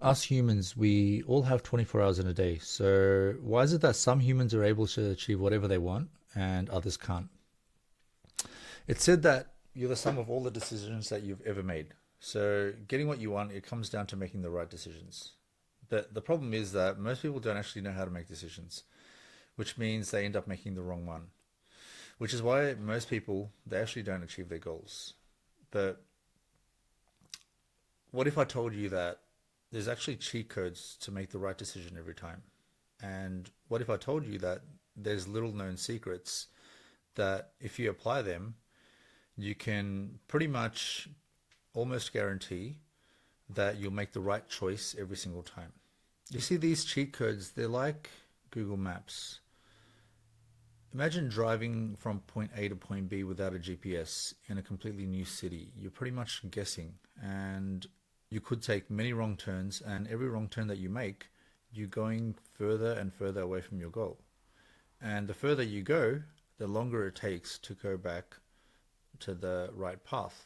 us humans, we all have 24 hours in a day. So why is it that some humans are able to achieve whatever they want and others can't? It's said that you're the sum of all the decisions that you've ever made. So getting what you want, it comes down to making the right decisions. But the problem is that most people don't actually know how to make decisions, which means they end up making the wrong one, which is why most people, they actually don't achieve their goals. But what if I told you that there's actually cheat codes to make the right decision every time? And what if I told you that there's little known secrets that if you apply them, you can pretty much almost guarantee that you'll make the right choice every single time. You see, these cheat codes, they're like Google Maps. Imagine driving from point A to point B without a GPS in a completely new city. You're pretty much guessing, and you could take many wrong turns, and every wrong turn that you make, you're going further and further away from your goal. And the further you go, the longer it takes to go back to the right path.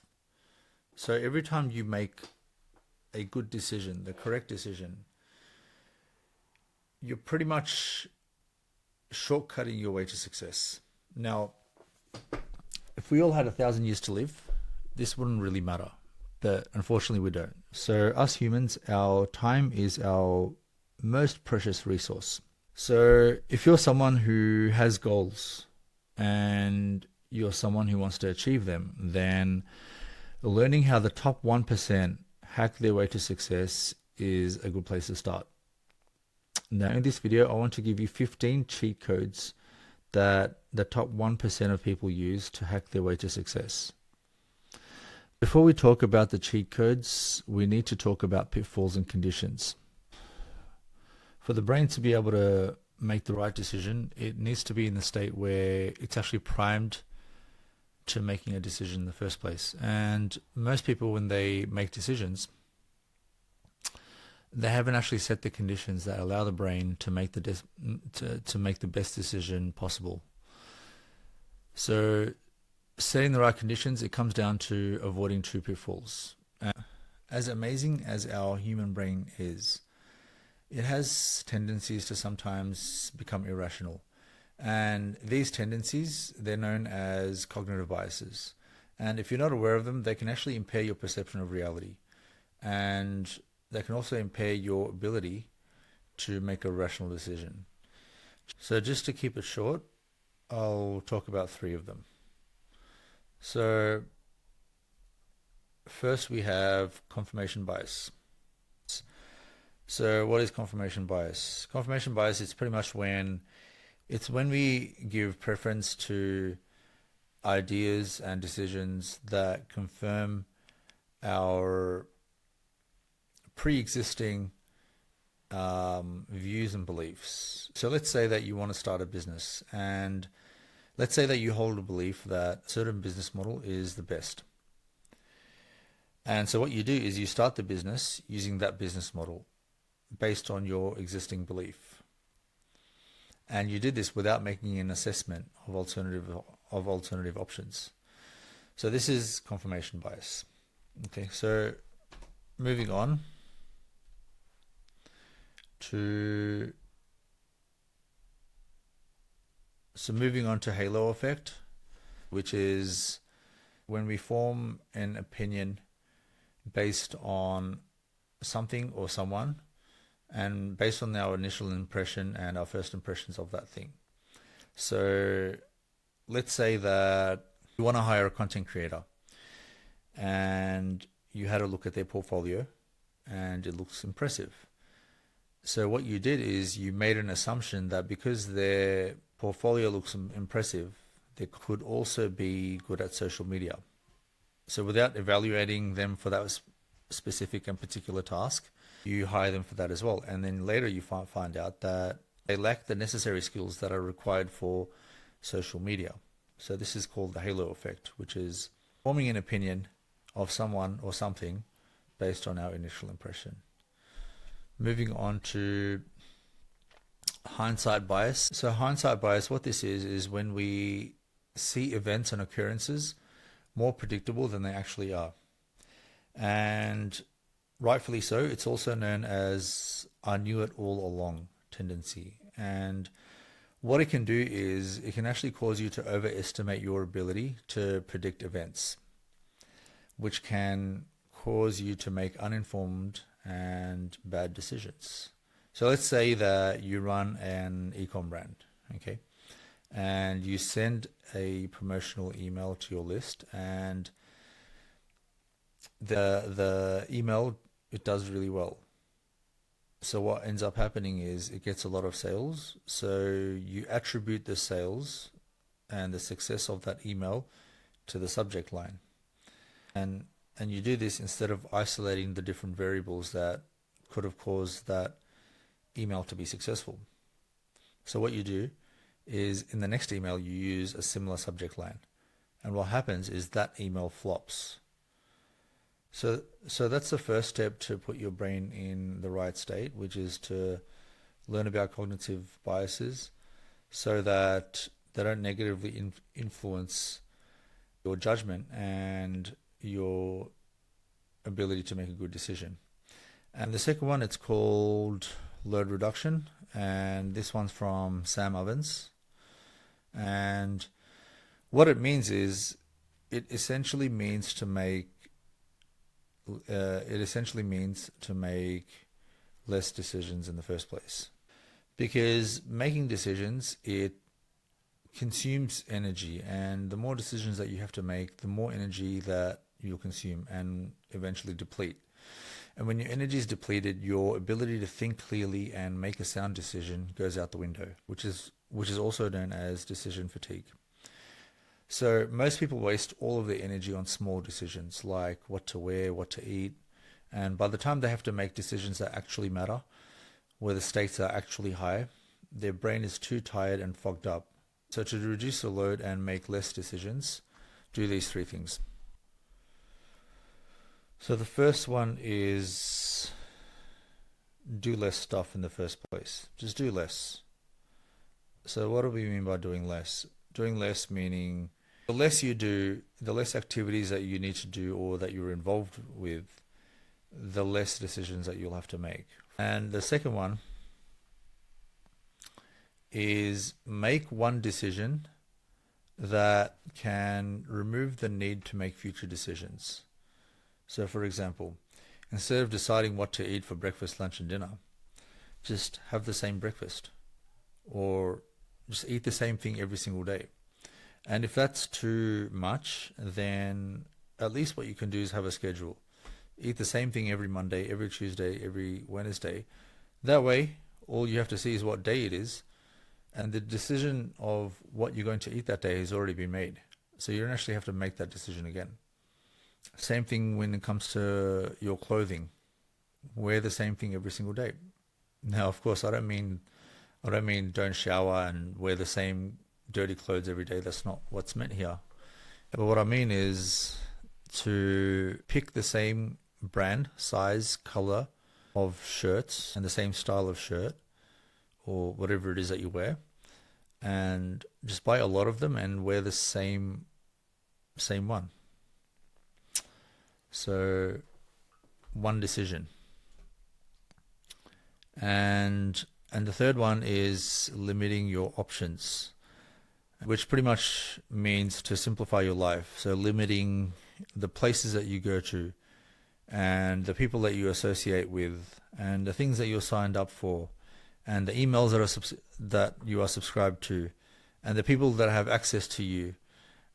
So every time you make a good decision, the correct decision, you're pretty much shortcutting your way to success. Now, if we all had 1,000 years to live, this wouldn't really matter. But unfortunately, we don't. So, us humans, our time is our most precious resource. So, if you're someone who has goals and you're someone who wants to achieve them, then learning how the top 1% hack their way to success is a good place to start. Now, in this video, I want to give you 15 cheat codes that the top 1% of people use to hack their way to success. Before we talk about the cheat codes, we need to talk about pitfalls and conditions. For the brain to be able to make the right decision, it needs to be in the state where it's actually primed to making a decision in the first place. And most people, when they make decisions, they haven't actually set the conditions that allow the brain to make to make the best decision possible. So setting the right conditions, it comes down to avoiding two pitfalls. As amazing as our human brain is, it has tendencies to sometimes become irrational. And these tendencies, they're known as cognitive biases. And if you're not aware of them, they can actually impair your perception of reality. And they can also impair your ability to make a rational decision. So just to keep it short, I'll talk about 3 of them. So first we have confirmation bias. So what is confirmation bias? Confirmation bias is pretty much when we give preference to ideas and decisions that confirm our pre-existing views and beliefs. So let's say that you want to start a business, and let's say that you hold a belief that a certain business model is the best. And so what you do is you start the business using that business model based on your existing belief. And you did this without making an assessment of alternative options. So this is confirmation bias. Okay, so moving on to halo effect, which is when we form an opinion based on something or someone, and based on our initial impression and our first impressions of that thing. So let's say that you want to hire a content creator, and you had a look at their portfolio and it looks impressive. So what you did is you made an assumption that because their portfolio looks impressive, they could also be good at social media. So without evaluating them for that specific and particular task, you hire them for that as well. And then later you find out that they lack the necessary skills that are required for social media. So this is called the halo effect, which is forming an opinion of someone or something based on our initial impression. Moving on to hindsight bias. So hindsight bias, what this is when we see events and occurrences more predictable than they actually are. And rightfully so. It's also known as "I knew it all along" tendency. And what it can do is it can actually cause you to overestimate your ability to predict events, which can cause you to make uninformed and bad decisions. So let's say that you run an ecom brand, okay, and you send a promotional email to your list, and the email, it does really well. So what ends up happening is it gets a lot of sales. So you attribute the sales and the success of that email to the subject line. And you do this instead of isolating the different variables that could have caused that email to be successful. So what you do is in the next email you use a similar subject line. And what happens is that email flops. So that's the first step to put your brain in the right state, which is to learn about cognitive biases so that they don't negatively influence your judgment and your ability to make a good decision. And the second one, it's called load reduction, and this one's from Sam Ovens. And what it means is it essentially means to make less decisions in the first place, because making decisions, it consumes energy, and the more decisions that you have to make, the more energy that you'll consume and eventually deplete. And when your energy is depleted, your ability to think clearly and make a sound decision goes out the window, which is also known as decision fatigue. So most people waste all of their energy on small decisions like what to wear, what to eat, and by the time they have to make decisions that actually matter, where the stakes are actually high, their brain is too tired and fogged up. So to reduce the load and make less decisions, do these three things. So the first one is do less stuff in the first place. Just do less. So what do we mean by doing less? Doing less meaning the less you do, the less activities that you need to do or that you're involved with, the less decisions that you'll have to make. And the second one is make one decision that can remove the need to make future decisions. So for example, instead of deciding what to eat for breakfast, lunch and dinner, just have the same breakfast or just eat the same thing every single day. And if that's too much, then at least what you can do is have a schedule. Eat the same thing every Monday, every Tuesday, every Wednesday. That way, all you have to see is what day it is, and the decision of what you're going to eat that day has already been made. So you don't actually have to make that decision again. Same thing when it comes to your clothing. Wear the same thing every single day. Now, of course, I don't mean don't shower and wear the same dirty clothes every day. That's not what's meant here. But what I mean is to pick the same brand, size, color of shirts and the same style of shirt or whatever it is that you wear, and just buy a lot of them and wear the same one. So one decision. And the third one is limiting your options, which pretty much means to simplify your life. So limiting the places that you go to and the people that you associate with and the things that you're signed up for and the emails that you are subscribed to and the people that have access to you.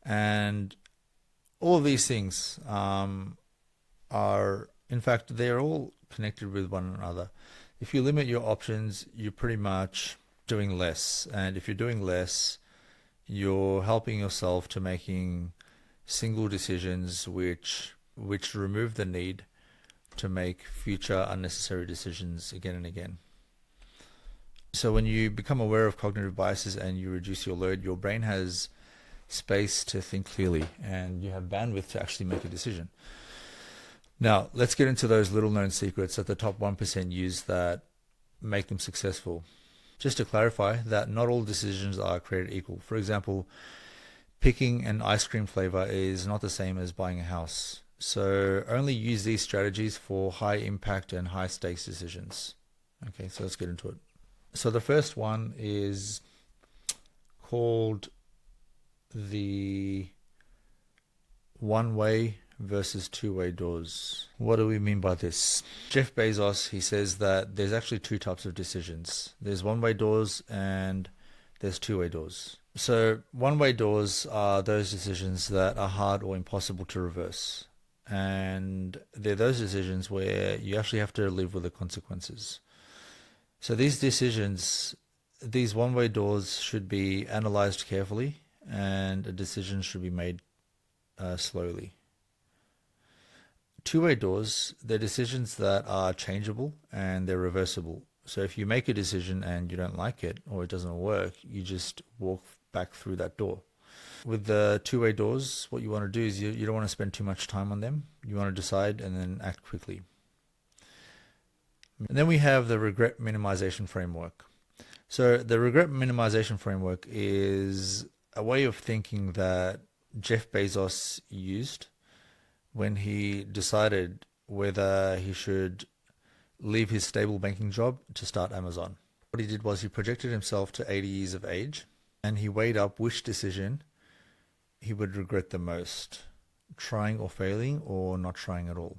And all of these things are, in fact, they're all connected with one another. If you limit your options, you're pretty much doing less. And if you're doing less, you're helping yourself to making single decisions which remove the need to make future unnecessary decisions again and again. So when you become aware of cognitive biases and you reduce your load, your brain has space to think clearly and you have bandwidth to actually make a decision. Now, let's get into those little known secrets that the top 1% use that make them successful. Just to clarify that not all decisions are created equal. For example, picking an ice cream flavor is not the same as buying a house. So only use these strategies for high impact and high stakes decisions. Okay, so let's get into it. So the first one is called the one-way versus two-way doors. What do we mean by this? Jeff Bezos, he says that there's actually two types of decisions. There's one-way doors and there's two-way doors. So one-way doors are those decisions that are hard or impossible to reverse. And they're those decisions where you actually have to live with the consequences. So these decisions, these one-way doors should be analyzed carefully, and a decision should be made slowly. Two-way doors, they're decisions that are changeable and they're reversible. So if you make a decision and you don't like it or it doesn't work, you just walk back through that door. With the two-way doors, what you want to do is you don't want to spend too much time on them. You want to decide and then act quickly. And then we have the regret minimization framework. So the regret minimization framework is a way of thinking that Jeff Bezos used when he decided whether he should leave his stable banking job to start Amazon. What he did was he projected himself to 80 years of age and he weighed up which decision he would regret the most, trying or failing or not trying at all.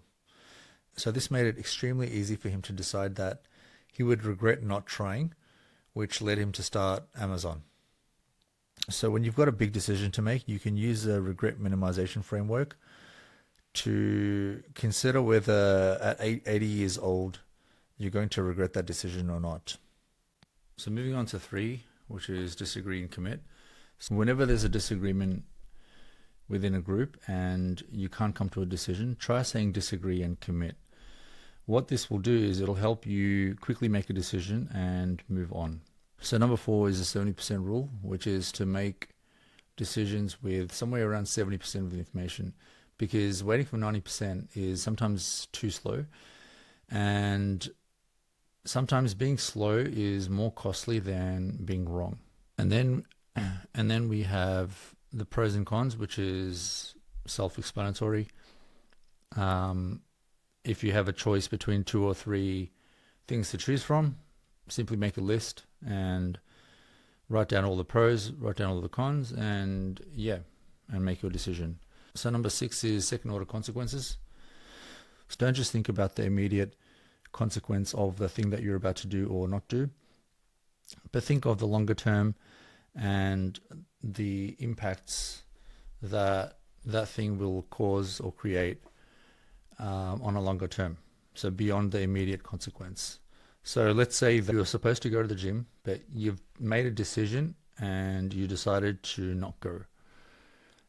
So this made it extremely easy for him to decide that he would regret not trying, which led him to start Amazon. So when you've got a big decision to make, you can use the regret minimization framework to consider whether at 80 years old you're going to regret that decision or not. So moving on to 3, which is disagree and commit. So whenever there's a disagreement within a group and you can't come to a decision, try saying disagree and commit. What this will do is it'll help you quickly make a decision and move on. So number 4 is the 70% rule, which is to make decisions with somewhere around 70% of the information, because waiting for 90% is sometimes too slow, and sometimes being slow is more costly than being wrong. And then we have the pros and cons, which is self-explanatory. If you have a choice between 2 or 3 things to choose from, simply make a list and write down all the pros, write down all the cons, and make your decision. So number 6 is second order consequences. So don't just think about the immediate consequence of the thing that you're about to do or not do, but think of the longer term and the impacts that that thing will cause or create on a longer term. So beyond the immediate consequence. So let's say that you're supposed to go to the gym, but you've made a decision and you decided to not go.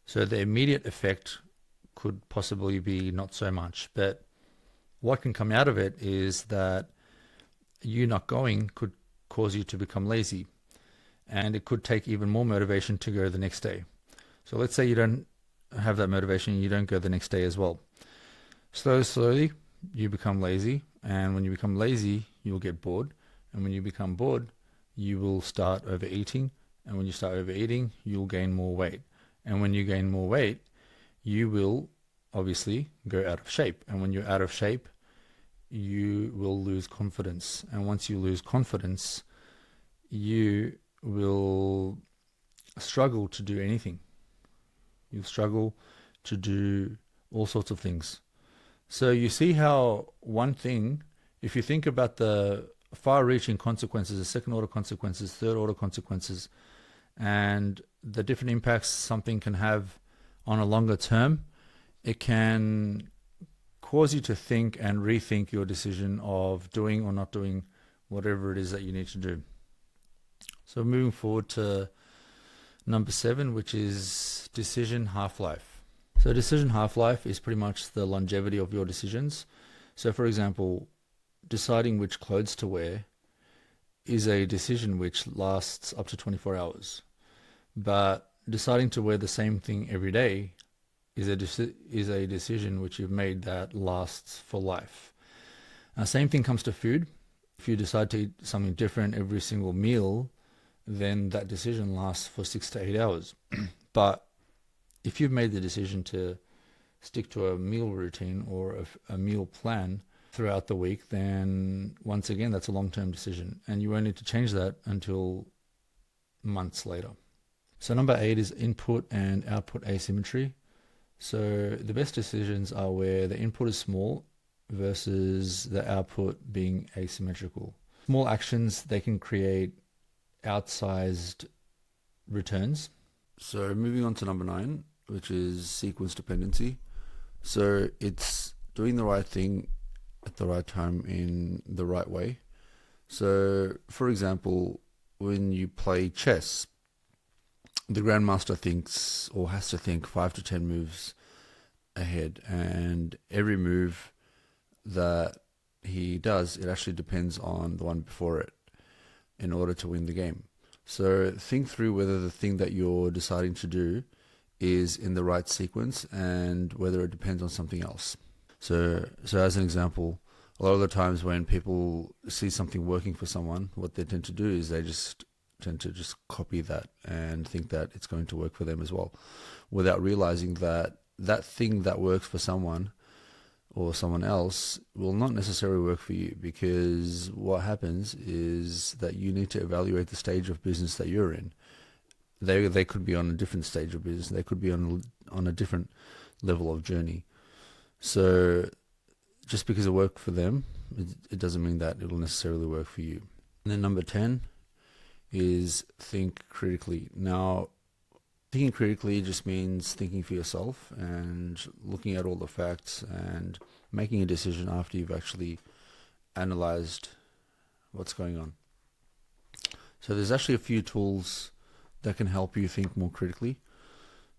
So the immediate effect could possibly be not so much, but what can come out of it is that you not going could cause you to become lazy, and it could take even more motivation to go the next day. So let's say you don't have that motivation, you don't go the next day as well. Slowly, you become lazy, and when you become lazy, you'll get bored, and when you become bored, you will start overeating, and when you start overeating, you'll gain more weight, and when you gain more weight, you will obviously go out of shape, and when you're out of shape, you will lose confidence, and once you lose confidence, you will struggle to do anything. You'll struggle to do all sorts of things. So you see how one thing, if you think about the far-reaching consequences, the second-order consequences, third-order consequences, and the different impacts something can have on a longer term, it can cause you to think and rethink your decision of doing or not doing whatever it is that you need to do. So moving forward to number 7, which is decision half-life. So decision half-life is pretty much the longevity of your decisions. So for example, deciding which clothes to wear is a decision which lasts up to 24 hours. But deciding to wear the same thing every day is a decision which you've made that lasts for life. Same thing comes to food. If you decide to eat something different every single meal, then that decision lasts for 6 to 8 hours. But if you've made the decision to stick to a meal routine or a meal plan throughout the week, then once again, that's a long-term decision. And you won't need to change that until months later. So number 8 is input and output asymmetry. So the best decisions are where the input is small versus the output being asymmetrical. Small actions, they can create outsized returns. So moving on to number 9, which is sequence dependency. So it's doing the right thing at the right time in the right way. So for example, when you play chess, the grandmaster thinks or has to think 5 to 10 moves ahead, and every move that he does, it actually depends on the one before it in order to win the game. So think through whether the thing that you're deciding to do is in the right sequence and whether it depends on something else. So as an example, a lot of the times when people see something working for someone, what they tend to do is they just tend to just copy that and think that it's going to work for them as well, without realizing that that thing that works for someone or someone else will not necessarily work for you, because what happens is that you need to evaluate the stage of business that you're in. They could be on a different stage of business. They could be on a different level of journey. So just because it worked for them, it doesn't mean that it'll necessarily work for you. And then number 10 is think critically. Now, thinking critically just means thinking for yourself and looking at all the facts and making a decision after you've actually analyzed what's going on. So there's actually a few tools that can help you think more critically.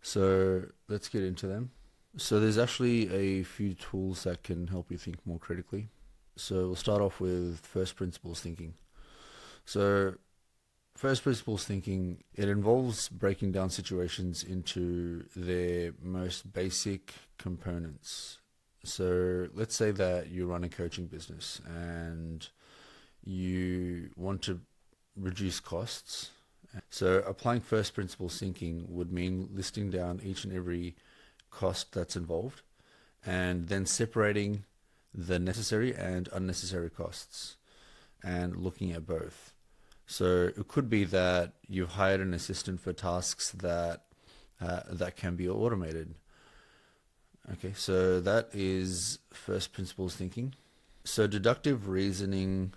So let's get into them. So there's actually a few tools that can help you think more critically. So we'll start off with first principles thinking. So first principles thinking, it involves breaking down situations into their most basic components. So let's say that you run a coaching business and you want to reduce costs. So applying first principles thinking would mean listing down each and every cost that's involved and then separating the necessary and unnecessary costs and looking at both. So it could be that you've hired an assistant for tasks that can be automated. Okay, so that is first principles thinking. So deductive reasoning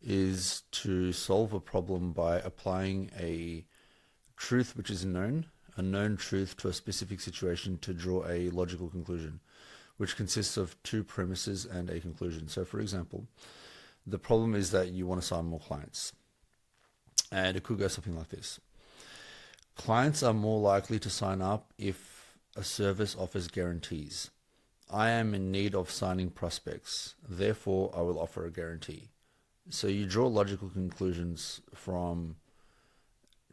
is to solve a problem by applying a truth which is known, a known truth, to a specific situation to draw a logical conclusion, which consists of two premises and a conclusion. So for example, the problem is that you want to sign more clients. And it could go something like this. Clients are more likely to sign up if a service offers guarantees. I am in need of signing prospects, therefore I will offer a guarantee. So you draw logical conclusions from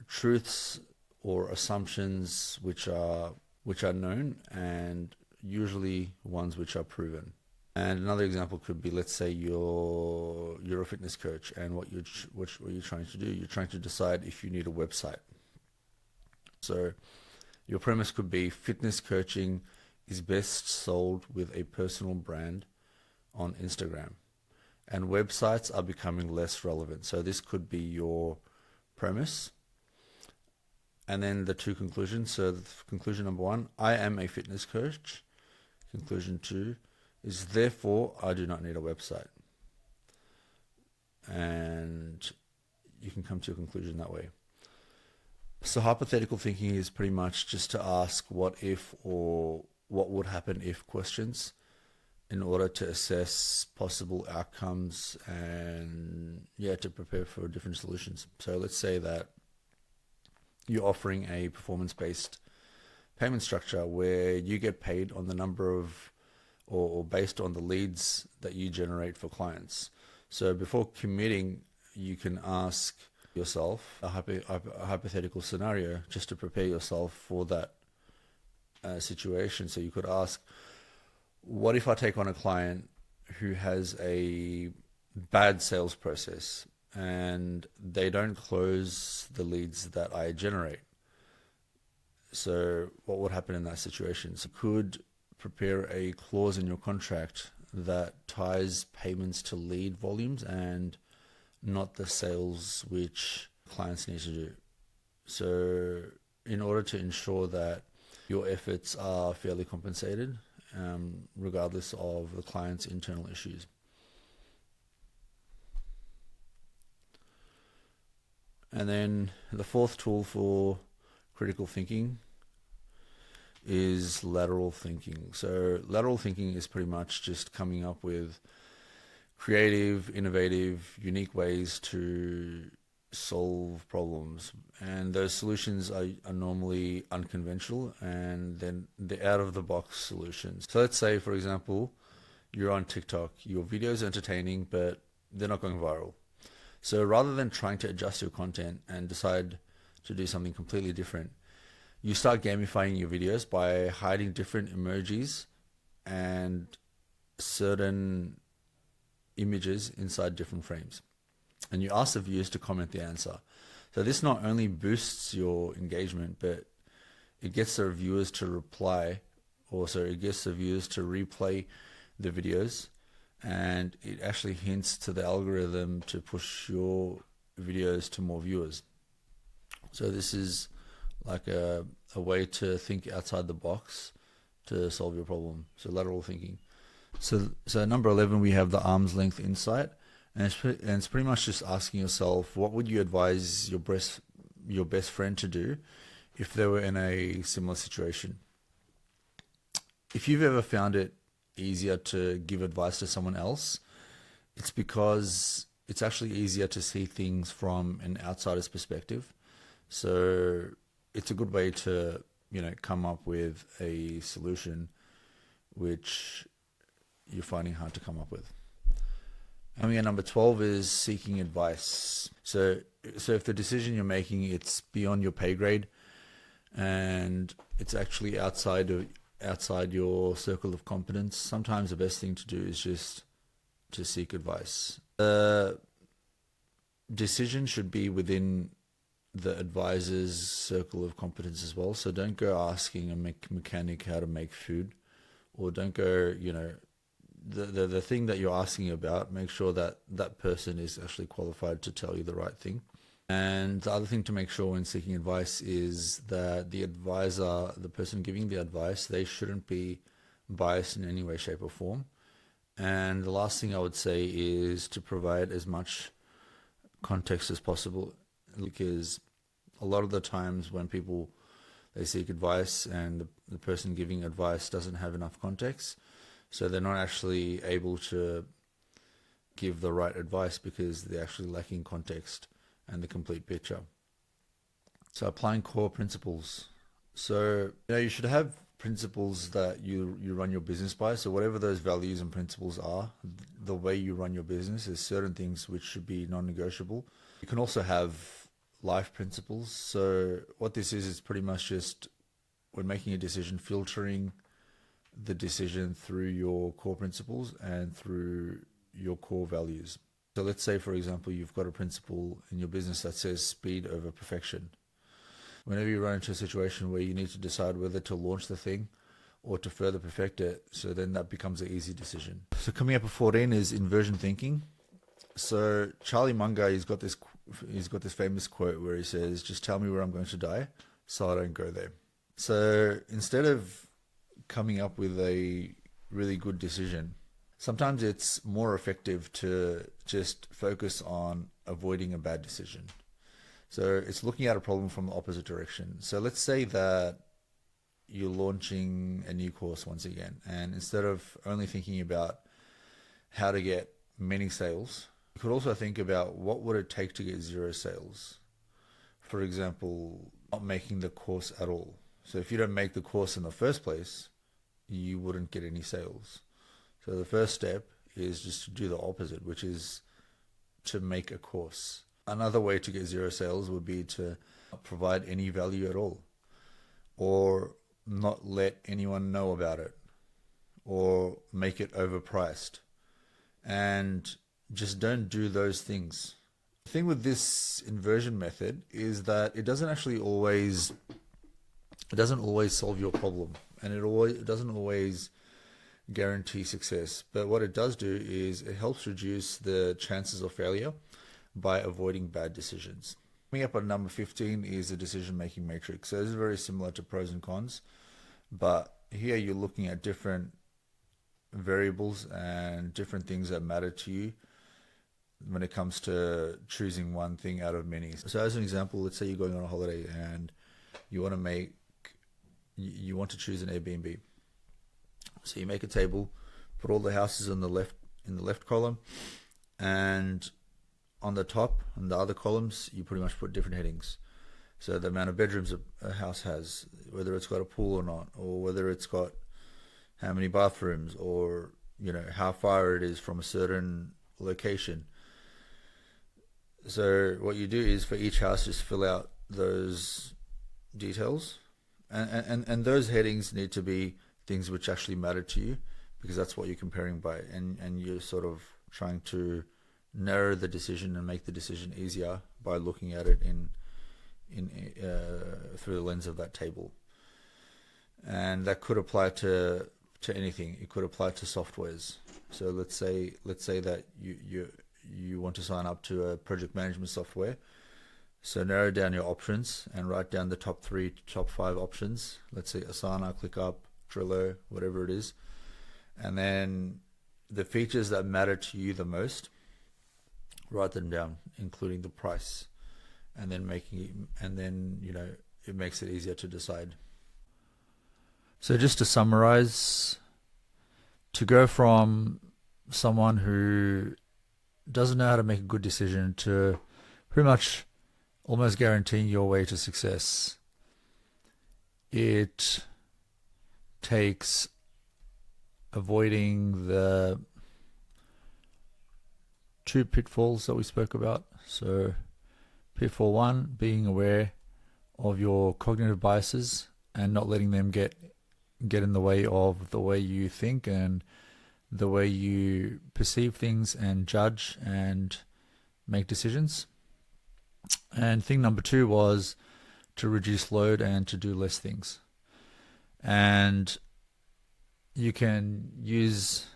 truths or assumptions which are known, and usually ones which are proven. And another example could be, let's say you're a fitness coach, and what you're trying to do, you're trying to decide if you need a website. So your premise could be fitness coaching is best sold with a personal brand on Instagram, and websites are becoming less relevant. So this could be your premise. And then the two conclusions. So conclusion number 1, I am a fitness coach. Conclusion 2 is therefore I do not need a website. And you can come to a conclusion that way. So hypothetical thinking is pretty much just to ask what if or what would happen if questions in order to assess possible outcomes and to prepare for different solutions. So let's say that you're offering a performance-based payment structure where you get paid on the number of or based on the leads that you generate for clients. So before committing, you can ask yourself a hypothetical scenario just to prepare yourself for that situation. So you could ask, what if I take on a client who has a bad sales process and they don't close the leads that I generate? So what would happen in that situation? So could prepare a clause in your contract that ties payments to lead volumes and not the sales which clients need to do. So in order to ensure that your efforts are fairly compensated, regardless of the client's internal issues. And then the fourth tool for critical thinking is lateral thinking. So lateral thinking is pretty much just coming up with creative, innovative, unique ways to solve problems. And those solutions are normally unconventional, and then they're out of the box solutions. So let's say, for example, you're on TikTok, your video's entertaining, but they're not going viral. So rather than trying to adjust your content and decide to do something completely different, you start gamifying your videos by hiding different emojis and certain images inside different frames. And you ask the viewers to comment the answer. So this not only boosts your engagement, but it gets the viewers to reply. Also, it gets the viewers to replay the videos, and it actually hints to the algorithm to push your videos to more viewers. So this is like a way to think outside the box to solve your problem. So lateral thinking. So number 11, we have the arm's length insight. And it's pretty much just asking yourself, what would you advise your best friend to do if they were in a similar situation? If you've ever found it easier to give advice to someone else, it's because it's actually easier to see things from an outsider's perspective. So it's a good way to, come up with a solution which you're finding hard to come up with. And number 12 is seeking advice. So if the decision you're making, it's beyond your pay grade and it's actually outside your circle of competence, sometimes the best thing to do is just to seek advice. The decision should be within the advisor's circle of competence as well. So don't go asking a mechanic how to make food, or don't go, the thing that you're asking about, make sure that that person is actually qualified to tell you the right thing. And the other thing to make sure when seeking advice is that the advisor, the person giving the advice, they shouldn't be biased in any way, shape or form. And the last thing I would say is to provide as much context as possible, because a lot of the times when they seek advice and the person giving advice doesn't have enough context, so they're not actually able to give the right advice because they're actually lacking context and the complete picture. So applying core principles. So you should have principles that you run your business by. So whatever those values and principles are, the way you run your business, there's certain things which should be non-negotiable. You can also have life principles. So what this is pretty much just when making a decision, filtering the decision through your core principles and through your core values. So let's say, for example, you've got a principle in your business that says speed over perfection. Whenever you run into a situation where you need to decide whether to launch the thing or to further perfect it, so then that becomes an easy decision. So coming up at 14 is inversion thinking. So Charlie Munger, he's got this famous quote where he says, "Just tell me where I'm going to die, so I don't go there." So instead of coming up with a really good decision, sometimes it's more effective to just focus on avoiding a bad decision. So it's looking at a problem from the opposite direction. So let's say that you're launching a new course once again, and instead of only thinking about how to get many sales, you could also think about what would it take to get 0 sales. For example, not making the course at all. So if you don't make the course in the first place, you wouldn't get any sales. So the first step is just to do the opposite, which is to make a course. Another way to get 0 sales would be to not provide any value at all, or not let anyone know about it, or make it overpriced. And just don't do those things. The thing with this inversion method is that it doesn't always solve your problem. and it doesn't always guarantee success. But what it does do is it helps reduce the chances of failure by avoiding bad decisions. Coming up on number 15 is the decision-making matrix. So this is very similar to pros and cons, but here you're looking at different variables and different things that matter to you when it comes to choosing one thing out of many. So as an example, let's say you're going on a holiday and you want to choose an Airbnb. So you make a table, put all the houses in the left column, and on the top and the other columns you pretty much put different headings. So the amount of bedrooms a house has, whether it's got a pool or not, or whether it's got how many bathrooms, or how far it is from a certain location. So what you do is for each house just fill out those details, and those headings need to be things which actually matter to you, because that's what you're comparing by, and you're sort of trying to narrow the decision and make the decision easier by looking at it through the lens of that table. And that could apply to anything. It could apply to softwares. So let's say that you want to sign up to a project management software. So narrow down your options and write down the top 3 to top 5 options. Let's say Asana, ClickUp, Trello, whatever it is. And then the features that matter to you the most, write them down, including the price, and then it makes it easier to decide. So just to summarize, to go from someone who doesn't know how to make a good decision to pretty much almost guaranteeing your way to success, it takes avoiding the 2 pitfalls that we spoke about. So pitfall 1, being aware of your cognitive biases and not letting them get in the way of the way you think and the way you perceive things and judge and make decisions. And thing number 2 was to reduce load and to do less things. And you can use,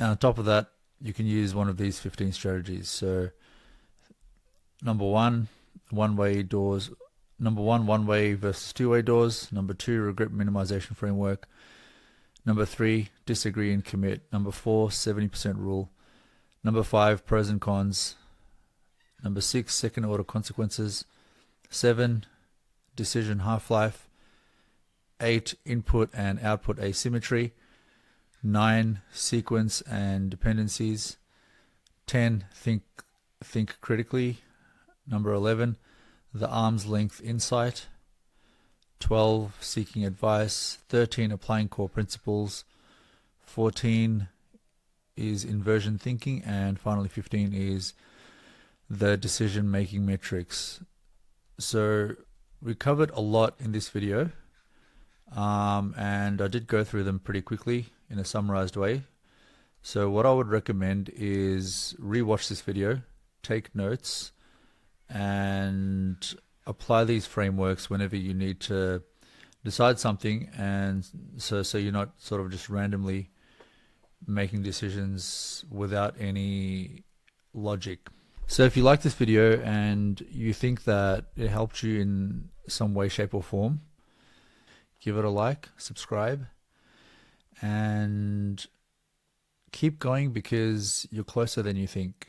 on top of that, you can use one of these 15 strategies. So number 1, one-way doors. Number 1, one-way versus two-way doors. Number 2, regret minimization framework. Number 3, disagree and commit. Number 4, 70% rule. Number 5, pros and cons. Number 6, second order consequences. 7, decision half-life. 8, input and output asymmetry. 9, sequence and dependencies. 10, think critically. Number 11, the arm's length insight. 12, seeking advice. 13, applying core principles. 14 is inversion thinking, and finally 15 is the decision-making matrix. So we covered a lot in this video, and I did go through them pretty quickly in a summarized way. So what I would recommend is rewatch this video, take notes, and apply these frameworks whenever you need to decide something, and so you're not sort of just randomly making decisions without any logic. So if you like this video and you think that it helped you in some way, shape or form, give it a like, subscribe, and keep going, because you're closer than you think.